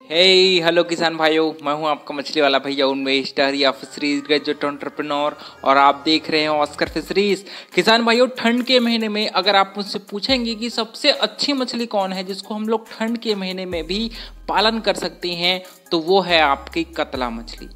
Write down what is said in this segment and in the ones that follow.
Hello किसान भाइयों, मैं हूं आपका मछली वाला भैया उन्मेश टहरिया, फिशरीज ग्रेजुएट एंटरप्रेन्योर, और आप देख रहे हैं ऑस्कर फिशरीज। किसान भाइयों, ठंड के महीने में अगर आप मुझसे पूछेंगे कि सबसे अच्छी मछली कौन है जिसको हम लोग ठंड के महीने में भी पालन कर सकते हैं, तो वो है आपकी कतला मछली।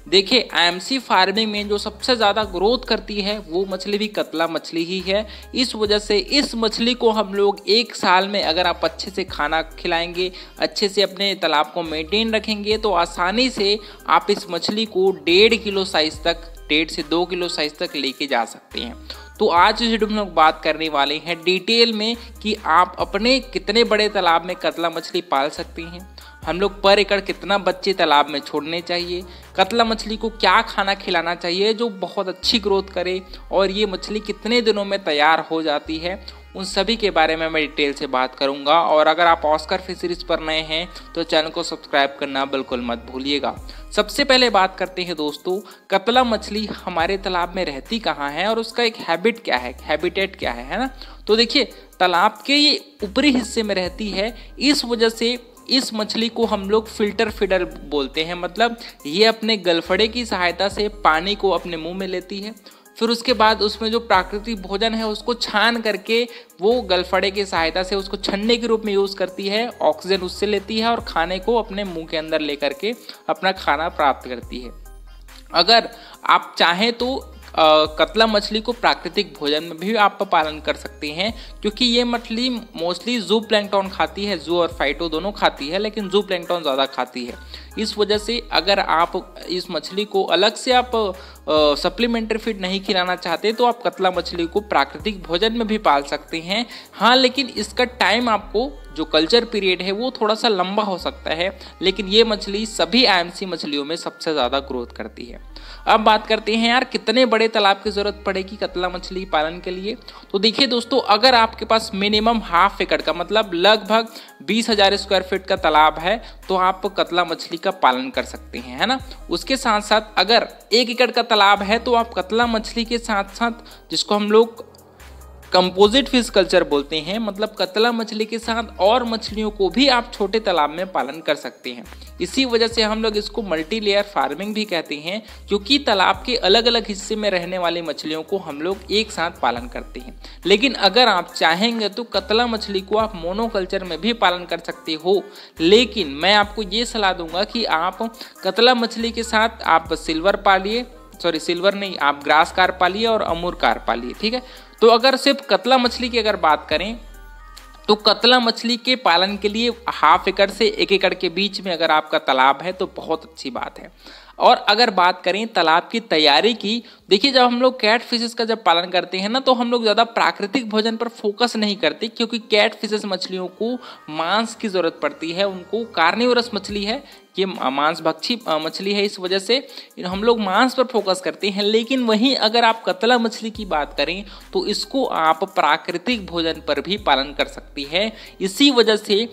देखिए, आईएमसी फार्मिंग में जो सबसे ज़्यादा ग्रोथ करती है वो मछली भी कतला मछली ही है। इस वजह से इस मछली को हम लोग एक साल में अगर आप अच्छे से खाना खिलाएंगे, अच्छे से अपने तालाब को मेंटेन रखेंगे, तो आसानी से आप इस मछली को 1.5 किलो साइज तक, 1.5 से 2 किलो साइज तक लेके जा सकते हैं। तो आज इस वीडियो में लोग बात करने वाले हैं डिटेल में कि आप अपने कितने बड़े तालाब में कतला मछली पाल सकते हैं, हम लोग पर एकड़ कितना बच्चे तालाब में छोड़ने चाहिए, कतला मछली को क्या खाना खिलाना चाहिए जो बहुत अच्छी ग्रोथ करे, और ये मछली कितने दिनों में तैयार हो जाती है, उन सभी के बारे में मैं डिटेल से बात करूंगा। और अगर आप ऑस्कर फिशरीज पर नए हैं तो चैनल को सब्सक्राइब करना बिल्कुल मत भूलिएगा। सबसे पहले बात करते हैं दोस्तों, कतला मछली हमारे तालाब में रहती कहाँ है और उसका एक हैबिट क्या है, हैबिटेट क्या है ना। तो देखिए, तालाब के ये ऊपरी हिस्से में रहती है। इस वजह से इस मछली को हम लोग फिल्टर फीडर बोलते हैं, मतलब ये अपने गलफड़े की सहायता से पानी को अपने मुंह में लेती है, फिर उसके बाद उसमें जो प्राकृतिक भोजन है उसको छान करके वो गलफड़े की सहायता से उसको छन्ने के रूप में यूज़ करती है, ऑक्सीजन उससे लेती है और खाने को अपने मुंह के अंदर लेकर के अपना खाना प्राप्त करती है। अगर आप चाहें तो कतला मछली को प्राकृतिक भोजन में भी आप पालन कर सकते हैं, क्योंकि ये मछली मोस्टली जू प्लैंकटन खाती है, जू और फाइटो दोनों खाती है, लेकिन जू प्लैंकटन ज़्यादा खाती है। इस वजह से अगर आप इस मछली को अलग से आप सप्लीमेंट्री फीड नहीं खिलाना चाहते तो आप कतला मछली को प्राकृतिक भोजन में भी पाल सकते हैं। हाँ, लेकिन इसका टाइम, आपको जो कल्चर पीरियड है वो थोड़ा सा लंबा हो सकता है, लेकिन ये मछली सभी आईएमसी मछलियों में सबसे ज़्यादा ग्रोथ करती है। अब बात करते हैं यार, कितने बड़े तालाब की ज़रूरत पड़ेगी कतला मछली पालन के लिए। तो देखिए दोस्तों, अगर आपके पास मिनिमम ½ एकड़ का, मतलब लगभग 20,000 स्क्वायर फीट का तालाब है, तो आप कतला मछली का पालन कर सकते हैं, है ना। उसके साथ साथ अगर 1 एकड़ का तालाब है तो आप कतला मछली के साथ साथ, जिसको हम लोग कंपोजिट फिश कल्चर बोलते हैं, मतलब कतला मछली के साथ और मछलियों को भी आप छोटे तालाब में पालन कर सकते हैं। इसी वजह से हम लोग इसको मल्टी लेयर फार्मिंग भी कहते हैं, क्योंकि तालाब के अलग अलग हिस्से में रहने वाली मछलियों को हम लोग एक साथ पालन करते हैं। लेकिन अगर आप चाहेंगे तो कतला मछली को आप मोनोकल्चर में भी पालन कर सकते हो, लेकिन मैं आपको ये सलाह दूंगा कि आप कतला मछली के साथ आप सिल्वर नहीं, आप ग्रास कार्प पालिए और अमूर कार्प पालिए, ठीक है। तो अगर सिर्फ कतला मछली की अगर बात करें तो कतला मछली के पालन के लिए ½ एकड़ से 1 एकड़ के बीच में अगर आपका तालाब है तो बहुत अच्छी बात है। और अगर बात करें तालाब की तैयारी की, देखिए, जब हम लोग कैट फिशेस का जब पालन करते हैं ना, तो हम लोग ज़्यादा प्राकृतिक भोजन पर फोकस नहीं करते, क्योंकि कैट फिशेस मछलियों को मांस की ज़रूरत पड़ती है, उनको कार्निवोरस मछली है, ये मांस भक्षी मछली है, इस वजह से हम लोग मांस पर फोकस करते हैं। लेकिन वहीं अगर आप कतला मछली की बात करें तो इसको आप प्राकृतिक भोजन पर भी पालन कर सकती है। इसी वजह से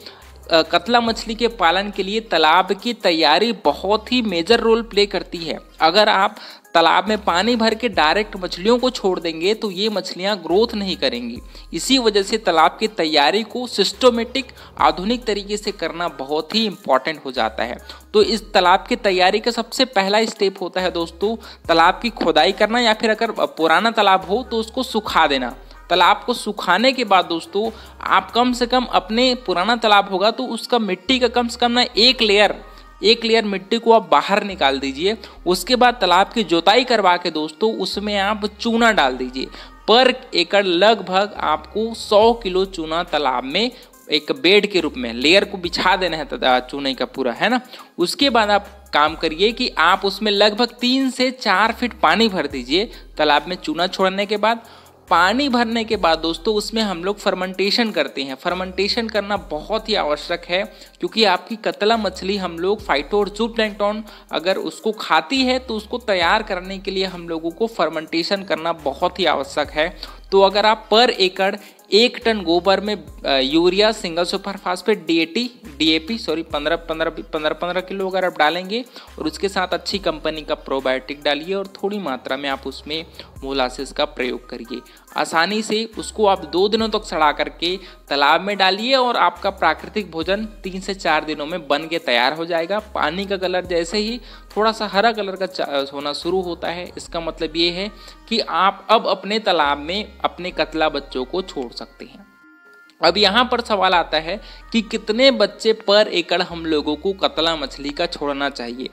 कतला मछली के पालन के लिए तालाब की तैयारी बहुत ही मेजर रोल प्ले करती है। अगर आप तालाब में पानी भर के डायरेक्ट मछलियों को छोड़ देंगे तो ये मछलियां ग्रोथ नहीं करेंगी। इसी वजह से तालाब की तैयारी को सिस्टमेटिक, आधुनिक तरीके से करना बहुत ही इम्पॉर्टेंट हो जाता है। तो इस तालाब की तैयारी का सबसे पहला स्टेप होता है दोस्तों, तालाब की खुदाई करना, या फिर अगर पुराना तालाब हो तो उसको सुखा देना। तालाब को सुखाने के बाद दोस्तों आप कम से कम, अपने पुराना तालाब होगा तो उसका मिट्टी का कम से कम ना एक लेयर मिट्टी को आप बाहर निकाल दीजिए। उसके बाद तालाब की जुताई करवा के दोस्तों उसमें आप चूना डाल दीजिए। पर एकड़ लगभग आपको 100 किलो चूना तालाब में एक बेड के रूप में लेयर को बिछा देना है चूने का पूरा, है ना। उसके बाद आप काम करिए कि आप उसमें लगभग 3 से 4 फीट पानी भर दीजिए। तालाब में चूना छोड़ने के बाद, पानी भरने के बाद दोस्तों उसमें हम लोग फर्मेंटेशन करते हैं। फर्मेंटेशन करना बहुत ही आवश्यक है, क्योंकि आपकी कतला मछली हम लोग फाइटो और जू प्लैंकटन अगर उसको खाती है तो उसको तैयार करने के लिए हम लोगों को फर्मेंटेशन करना बहुत ही आवश्यक है। तो अगर आप पर एकड़ 1 टन गोबर में urea, single super phosphate, DAP 15 kilo अगर आप डालेंगे और उसके साथ अच्छी कंपनी का प्रोबायोटिक डालिए और थोड़ी मात्रा में आप उसमें मोलासिस का प्रयोग करिए। आसानी से उसको आप 2 दिनों तक सड़ा करके तालाब में डालिए और आपका प्राकृतिक भोजन 3 से 4 दिनों में बन के तैयार हो जाएगा। पानी का कलर जैसे ही थोड़ा सा हरा कलर का होना शुरू होता है, इसका मतलब ये है कि आप अब अपने तालाब में अपने कतला बच्चों को छोड़ सकते हैं। अब यहाँ पर सवाल आता है कि कितने बच्चे पर एकड़ हम लोगों को कतला मछली का छोड़ना चाहिए।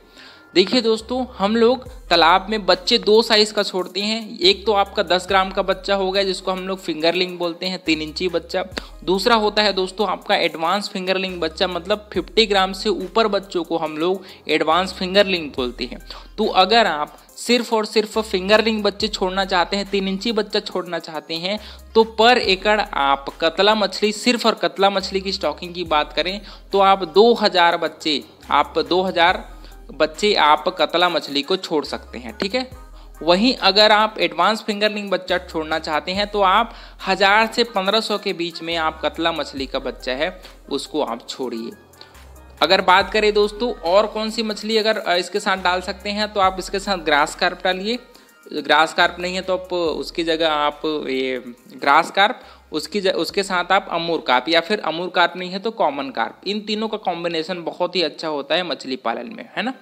देखिए दोस्तों, हम लोग तालाब में बच्चे 2 साइज का छोड़ते हैं। एक तो आपका 10 ग्राम का बच्चा हो गया जिसको हम लोग फिंगरलिंग बोलते हैं, 3 इंची बच्चा। दूसरा होता है दोस्तों आपका एडवांस फिंगरलिंग बच्चा, मतलब 50 ग्राम से ऊपर बच्चों को हम लोग एडवांस फिंगरलिंग बोलते हैं। तो अगर आप सिर्फ और सिर्फ फिंगरलिंग बच्चे छोड़ना चाहते हैं, 3 इंची बच्चा छोड़ना चाहते हैं, तो पर एकड़ आप कतला मछली, सिर्फ और कतला मछली की स्टॉकिंग की बात करें तो आप 2000 बच्चे आप कतला मछली को छोड़ सकते हैं। ठीक है। वहीं अगर आप एडवांस फिंगरलिंग बच्चा छोड़ना चाहते हैं तो आप 1000 से 1500 के बीच में आप कतला मछली का बच्चा है उसको आप छोड़िए। अगर बात करें दोस्तों और कौन सी मछली अगर इसके साथ डाल सकते हैं तो आप इसके साथ ग्रास कार्प डालिए। ग्रास कार्प नहीं है तो आप उसकी जगह आप ये ग्रास कार्प, उसके साथ आप अमूर कार्प, या फिर अमूर कार्प नहीं है तो कॉमन कार्प। इन तीनों का कॉम्बिनेशन बहुत ही अच्छा होता है मछली पालन में, है ना।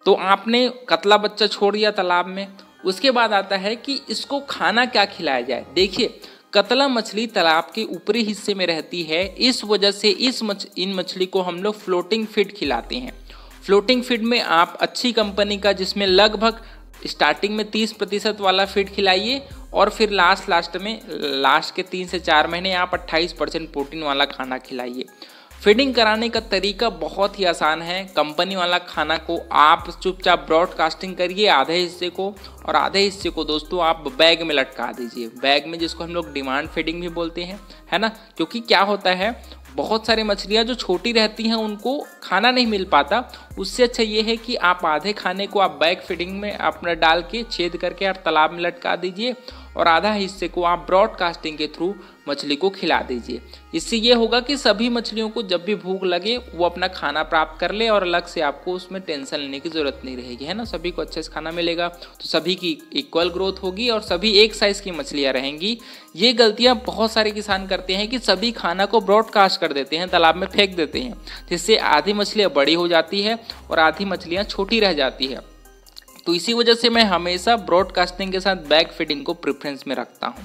तो आपने कतला बच्चा छोड़ दिया तालाब में। उसके बाद आता है कि इसको खाना क्या खिलाया जाए। देखिए, कतला मछली तालाब के ऊपरी हिस्से में रहती है, इस वजह से इन मछली को हम लोग फ्लोटिंग फीड खिलाते हैं। फ्लोटिंग फीड में आप अच्छी कंपनी का, जिसमें लगभग स्टार्टिंग में 30% वाला फीड खिलाइए और फिर लास्ट के 3 से 4 महीने आप 28% प्रोटीन वाला खाना खिलाइए। फीडिंग कराने का तरीका बहुत ही आसान है। कंपनी वाला खाना को आप चुपचाप ब्रॉडकास्टिंग करिए आधे हिस्से को, और आधे हिस्से को दोस्तों आप बैग में लटका दीजिए। बैग में, जिसको हम लोग डिमांड फीडिंग भी बोलते हैं, है ना। क्योंकि क्या होता है, बहुत सारी मछलियाँ जो छोटी रहती हैं उनको खाना नहीं मिल पाता। उससे अच्छा ये है कि आप आधे खाने को आप बैग फीडिंग में अपना डाल के छेद करके आप तालाब में लटका दीजिए और आधा हिस्से को आप ब्रॉडकास्टिंग के थ्रू मछली को खिला दीजिए। इससे ये होगा कि सभी मछलियों को जब भी भूख लगे वो अपना खाना प्राप्त कर ले और अलग से आपको उसमें टेंशन लेने की जरूरत नहीं रहेगी, है ना। सभी को अच्छे से खाना मिलेगा तो सभी की इक्वल ग्रोथ होगी और सभी एक साइज की मछलियाँ रहेंगी। ये गलतियाँ बहुत सारे किसान करते हैं कि सभी खाना को ब्रॉडकास्ट कर देते हैं, तालाब में फेंक देते हैं, जिससे आधी मछलियाँ बड़ी हो जाती है और आधी मछलियाँ छोटी रह जाती है। तो इसी वजह से मैं हमेशा ब्रॉडकास्टिंग के साथ बैग फीडिंग को प्रेफरेंस में रखता हूँ।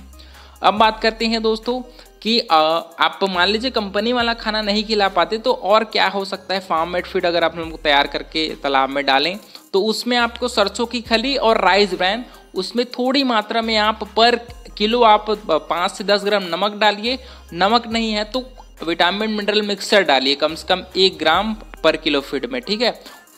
अब बात करते हैं दोस्तों कि आप मान लीजिए कंपनी वाला खाना नहीं खिला पाते तो और क्या हो सकता है। फार्म मेड फीड अगर आप लोगों को तैयार करके तालाब में डालें तो उसमें आपको सरसों की खली और राइस ब्रैन, उसमें थोड़ी मात्रा में आप पर किलो आप 5 से 10 ग्राम नमक डालिए। नमक नहीं है तो विटामिन मिनरल मिक्सचर डालिए कम से कम 1 ग्राम पर किलो फीड में, ठीक है।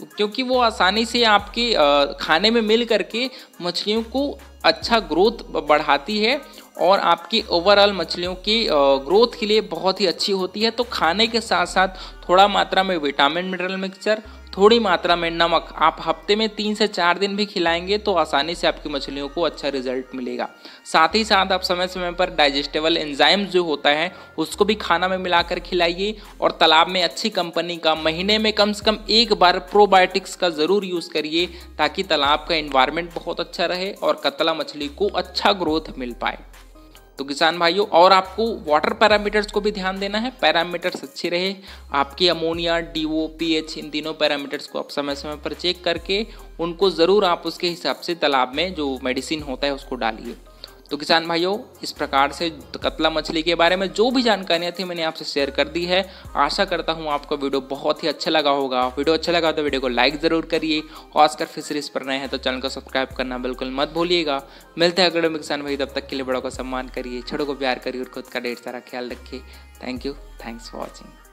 क्योंकि वो आसानी से आपके खाने में मिल करके मछलियों को अच्छा ग्रोथ बढ़ाती है और आपकी ओवरऑल मछलियों की ग्रोथ के लिए बहुत ही अच्छी होती है। तो खाने के साथ साथ थोड़ा मात्रा में विटामिन मिनरल मिक्सचर, थोड़ी मात्रा में नमक आप हफ्ते में 3 से 4 दिन भी खिलाएंगे तो आसानी से आपकी मछलियों को अच्छा रिजल्ट मिलेगा। साथ ही साथ आप समय समय पर डाइजेस्टेबल एंजाइम्स जो होता है उसको भी खाना में मिलाकर खिलाइए और तालाब में अच्छी कंपनी का महीने में कम से कम 1 बार प्रोबायोटिक्स का ज़रूर यूज़ करिए ताकि तालाब का एनवायरनमेंट बहुत अच्छा रहे और कतला मछली को अच्छा ग्रोथ मिल पाए। तो किसान भाइयों, और आपको वाटर पैरामीटर्स को भी ध्यान देना है, पैरामीटर्स अच्छे रहे। आपकी अमोनिया, DO, pH, इन तीनों पैरामीटर्स को आप समय समय पर चेक करके उनको ज़रूर आप उसके हिसाब से तालाब में जो मेडिसिन होता है उसको डालिए। तो किसान भाइयों, इस प्रकार से कतला मछली के बारे में जो भी जानकारियाँ थी मैंने आपसे शेयर कर दी है। आशा करता हूँ आपको वीडियो बहुत ही अच्छा लगा होगा। वीडियो अच्छा लगा तो वीडियो को लाइक ज़रूर करिए। ऑस्कर फिशरीज पर नए हैं तो चैनल को सब्सक्राइब करना बिल्कुल मत भूलिएगा। मिलते हैं अगले में किसान भाई, तब तक के लिए बड़ों का सम्मान करिए, छोटों को प्यार करिए और खुद का ढेर सारा ख्याल रखिए। Thank you, thanks for watching.